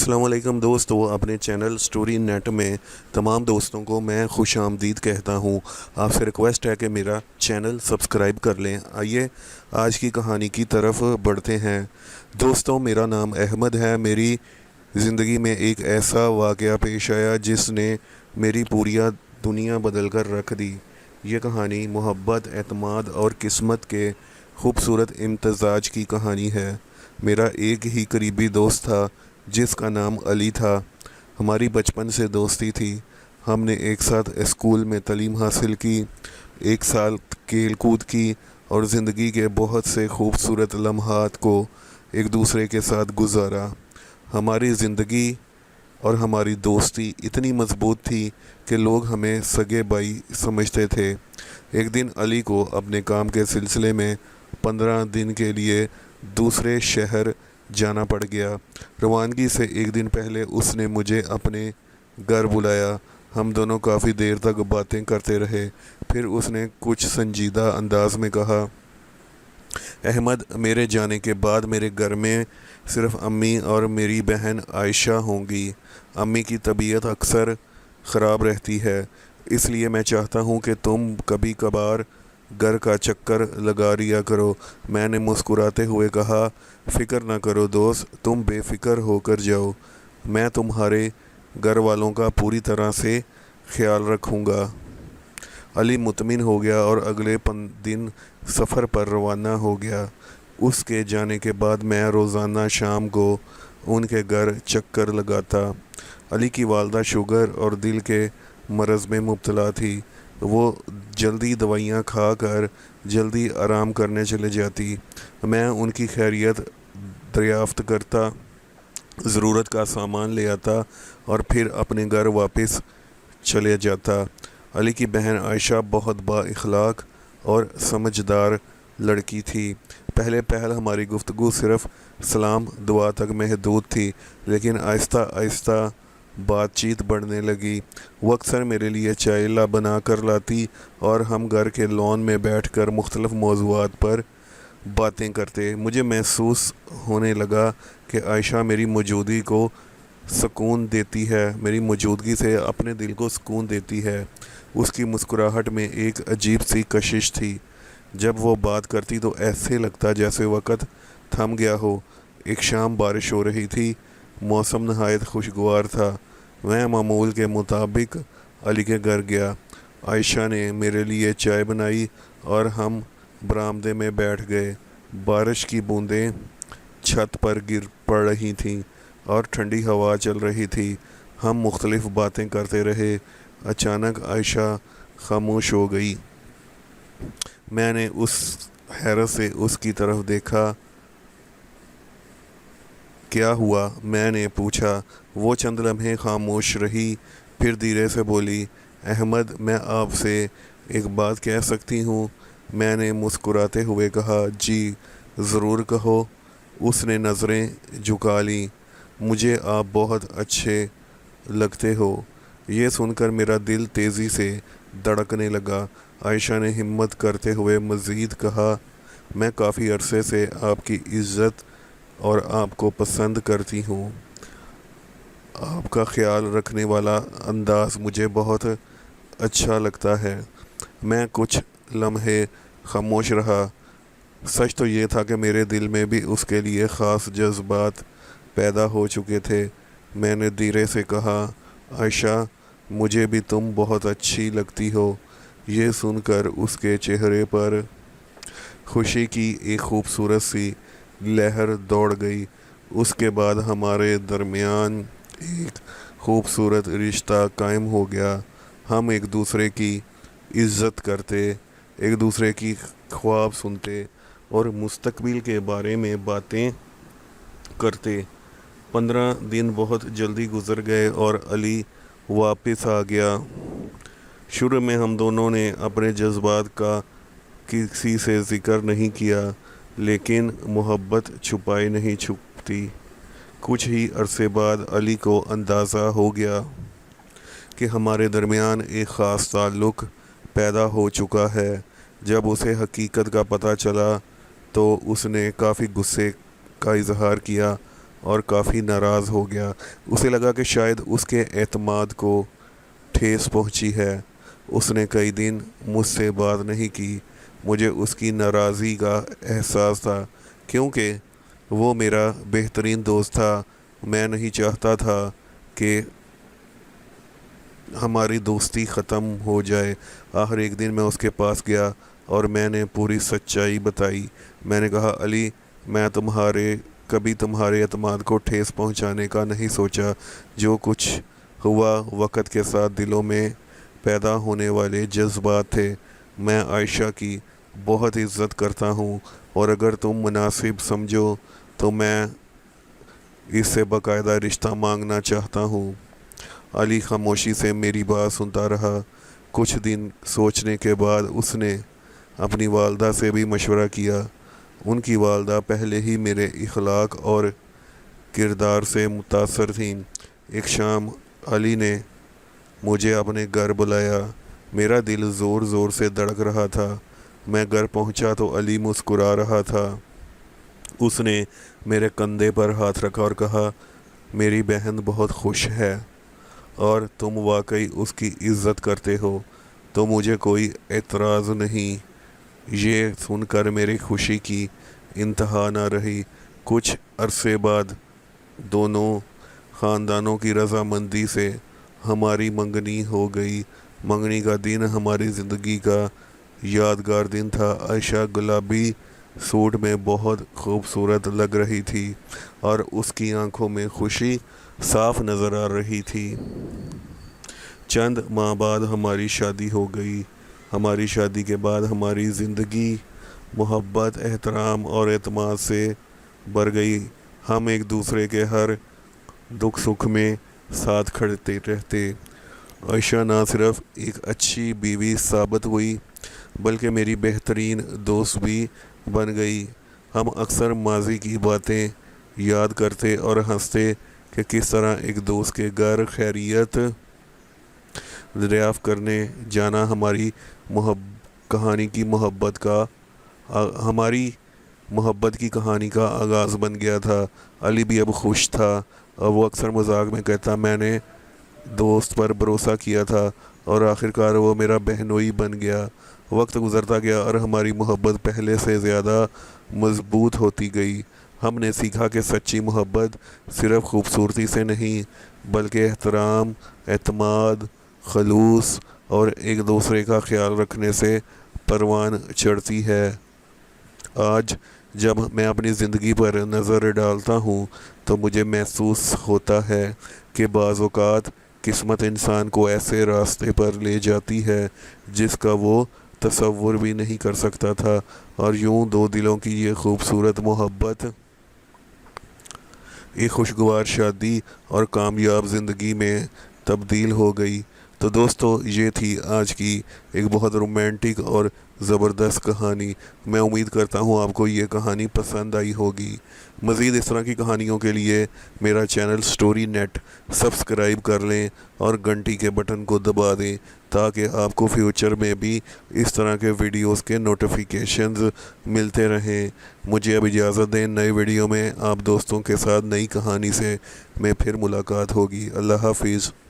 अस्सलाम वालेकुम दोस्तों, अपने चैनल स्टोरी नेट में तमाम दोस्तों को मैं खुश आमदीद कहता हूँ। आपसे रिक्वेस्ट है कि मेरा चैनल सब्सक्राइब कर लें। आइए आज की कहानी की तरफ बढ़ते हैं। दोस्तों, मेरा नाम अहमद है। मेरी ज़िंदगी में एक ऐसा वाक़या पेश आया जिसने मेरी पूरी दुनिया बदल कर रख दी। ये कहानी मोहब्बत, एतमाद और किस्मत के खूबसूरत इम्तज़ाज की कहानी है। मेरा एक ही करीबी दोस्त था जिसका नाम अली था। हमारी बचपन से दोस्ती थी। हमने एक साथ स्कूल में तालीम हासिल की, एक साल खेल कूद की और ज़िंदगी के बहुत से खूबसूरत लम्हात को एक दूसरे के साथ गुजारा। हमारी ज़िंदगी और हमारी दोस्ती इतनी मजबूत थी कि लोग हमें सगे भाई समझते थे। एक दिन अली को अपने काम के सिलसिले में 15 दिन के लिए दूसरे शहर जाना पड़ गया। रवानगी से एक दिन पहले उसने मुझे अपने घर बुलाया। हम दोनों काफ़ी देर तक बातें करते रहे। फिर उसने कुछ संजीदा अंदाज में कहा, अहमद, मेरे जाने के बाद मेरे घर में सिर्फ अम्मी और मेरी बहन आयशा होंगी। अम्मी की तबीयत अक्सर ख़राब रहती है, इसलिए मैं चाहता हूँ कि तुम कभी कभार घर का चक्कर लगा लिया करो। मैंने मुस्कुराते हुए कहा, फ़िक्र ना करो दोस्त, तुम बेफ़िक्र होकर जाओ। मैं तुम्हारे घर वालों का पूरी तरह से ख्याल रखूँगा। अली मुतमिन हो गया और अगले दिन सफ़र पर रवाना हो गया। उसके जाने के बाद मैं रोज़ाना शाम को उनके घर चक्कर लगाता। अली की वालदा शुगर और दिल के मरज़ में मुब्तला थी। वो जल्दी दवाइयाँ खाकर जल्दी आराम करने चले जाती। मैं उनकी खैरियत दरियाफ़्त करता, ज़रूरत का सामान ले आता और फिर अपने घर वापस चले जाता। अली की बहन आयशा बहुत बाइख़लाक़ और समझदार लड़की थी। पहले पहल हमारी गुफ्तगू सिर्फ़ सलाम दुआ तक महदूद थी, लेकिन आहिस्ता आहिस्ता बातचीत बढ़ने लगी। वो अक्सर मेरे लिए चाय बना कर लाती और हम घर के लॉन में बैठकर मुख्तलिफ़ मौज़ूआत पर बातें करते। मुझे महसूस होने लगा कि आयशा मेरी मौजूदगी को सुकून देती है, मेरी मौजूदगी से अपने दिल को सुकून देती है। उसकी मुस्कुराहट में एक अजीब सी कशिश थी। जब वो बात करती तो ऐसे लगता जैसे वक़्त थम गया हो। एक शाम बारिश हो रही थी, मौसम नहायत खुशगवार था। मैं मामूल के मुताबिक अली के घर गया। आयशा ने मेरे लिए चाय बनाई और हम बरामदे में बैठ गए। बारिश की बूंदें छत पर गिर पड़ रही थीं और ठंडी हवा चल रही थी। हम मुख्तलिफ़ बातें करते रहे। अचानक आयशा खामोश हो गई। मैंने उस हैरत से उसकी तरफ देखा। क्या हुआ? मैंने पूछा। वो चंद लम्हे खामोश रही, फिर धीरे से बोली, अहमद, मैं आपसे एक बात कह सकती हूँ? मैंने मुस्कुराते हुए कहा, जी ज़रूर कहो। उसने नज़रें झुका लीं। मुझे आप बहुत अच्छे लगते हो। ये सुनकर मेरा दिल तेज़ी से धड़कने लगा। आयशा ने हिम्मत करते हुए मज़ीद कहा, मैं काफ़ी अरसे से आपकी इज़्ज़त और आपको पसंद करती हूँ। आपका ख्याल रखने वाला अंदाज़ मुझे बहुत अच्छा लगता है। मैं कुछ लम्हे खामोश रहा। सच तो ये था कि मेरे दिल में भी उसके लिए ख़ास जज्बात पैदा हो चुके थे। मैंने धीरे से कहा, आयशा, मुझे भी तुम बहुत अच्छी लगती हो। ये सुनकर उसके चेहरे पर खुशी की एक खूबसूरत सी लहर दौड़ गई। उसके बाद हमारे दरमियान एक खूबसूरत रिश्ता कायम हो गया। हम एक दूसरे की इज़्ज़त करते, एक दूसरे की ख्वाब सुनते और मुस्तकबिल के बारे में बातें करते। 15 दिन बहुत जल्दी गुजर गए और अली वापस आ गया। शुरू में हम दोनों ने अपने जज्बात का किसी से ज़िक्र नहीं किया, लेकिन मोहब्बत छुपाई नहीं छुपती। कुछ ही अरसे बाद अली को अंदाज़ा हो गया कि हमारे दरमियान एक ख़ास ताल्लुक़ पैदा हो चुका है। जब उसे हकीकत का पता चला तो उसने काफ़ी गुस्से का इजहार किया اور کافی ناراض ہو گیا۔ اسے لگا کہ شاید اس کے اعتماد کو ٹھیس پہنچی ہے۔ اس نے کئی دن مجھ سے بات نہیں کی۔ مجھے اس کی ناراضی کا احساس تھا کیونکہ وہ میرا بہترین دوست تھا۔ میں نہیں چاہتا تھا کہ ہماری دوستی ختم ہو جائے۔ آخر ایک دن میں اس کے پاس گیا اور میں نے پوری سچائی بتائی۔ میں نے کہا، علی، میں کبھی تمہارے اعتماد کو ٹھیس پہنچانے کا نہیں سوچا۔ جو کچھ ہوا وقت کے ساتھ دلوں میں پیدا ہونے والے جذبات تھے۔ میں عائشہ کی بہت عزت کرتا ہوں اور اگر تم مناسب سمجھو تو میں اس سے باقاعدہ رشتہ مانگنا چاہتا ہوں۔ علی خاموشی سے میری بات سنتا رہا۔ کچھ دن سوچنے کے بعد اس نے اپنی والدہ سے بھی مشورہ کیا۔ ان کی والدہ پہلے ہی میرے اخلاق اور کردار سے متاثر تھیں۔ ایک شام علی نے مجھے اپنے گھر بلایا۔ میرا دل زور زور سے دھڑک رہا تھا۔ میں گھر پہنچا تو علی مسکرا رہا تھا۔ اس نے میرے کندھے پر ہاتھ رکھا اور کہا، میری بہن بہت خوش ہے اور تم واقعی اس کی عزت کرتے ہو تو مجھے کوئی اعتراض نہیں۔ یہ سن کر میری خوشی کی انتہا نہ رہی۔ کچھ عرصے بعد دونوں خاندانوں کی رضامندی سے ہماری منگنی ہو گئی۔ منگنی کا دن ہماری زندگی کا یادگار دن تھا۔ عائشہ گلابی سوٹ میں بہت خوبصورت لگ رہی تھی اور اس کی آنکھوں میں خوشی صاف نظر آ رہی تھی۔ چند ماہ بعد ہماری شادی ہو گئی۔ ہماری شادی کے بعد ہماری زندگی محبت، احترام اور اعتماد سے بھر گئی۔ ہم ایک دوسرے کے ہر دکھ سکھ میں ساتھ کھڑے رہتے۔ عائشہ نہ صرف ایک اچھی بیوی ثابت ہوئی بلکہ میری بہترین دوست بھی بن گئی۔ ہم اکثر ماضی کی باتیں یاد کرتے اور ہنستے کہ کس طرح ایک دوست کے گھر خیریت دریافت کرنے جانا ہماری محبت کی کہانی کا آغاز بن گیا تھا۔ علی بھی اب خوش تھا اور وہ اکثر مذاق میں کہتا، میں نے دوست پر بھروسہ کیا تھا اور آخرکار وہ میرا بہنوئی بن گیا۔ وقت گزرتا گیا اور ہماری محبت پہلے سے زیادہ مضبوط ہوتی گئی۔ ہم نے سیکھا کہ سچی محبت صرف خوبصورتی سے نہیں بلکہ احترام، اعتماد، خلوص اور ایک دوسرے کا خیال رکھنے سے پروان چڑھتی ہے۔ آج جب میں اپنی زندگی پر نظر ڈالتا ہوں تو مجھے محسوس ہوتا ہے کہ بعض اوقات قسمت انسان کو ایسے راستے پر لے جاتی ہے جس کا وہ تصور بھی نہیں کر سکتا تھا، اور یوں دو دلوں کی یہ خوبصورت محبت ایک خوشگوار شادی اور کامیاب زندگی میں تبدیل ہو گئی۔ تو دوستو، یہ تھی آج کی ایک بہت رومانٹک اور زبردست کہانی۔ میں امید کرتا ہوں آپ کو یہ کہانی پسند آئی ہوگی۔ مزید اس طرح کی کہانیوں کے لیے میرا چینل سٹوری نیٹ سبسکرائب کر لیں اور گھنٹی کے بٹن کو دبا دیں تاکہ آپ کو فیوچر میں بھی اس طرح کے ویڈیوز کے نوٹیفیکیشنز ملتے رہیں۔ مجھے اب اجازت دیں، نئے ویڈیو میں آپ دوستوں کے ساتھ نئی کہانی سے میں پھر ملاقات ہوگی۔ اللہ حافظ۔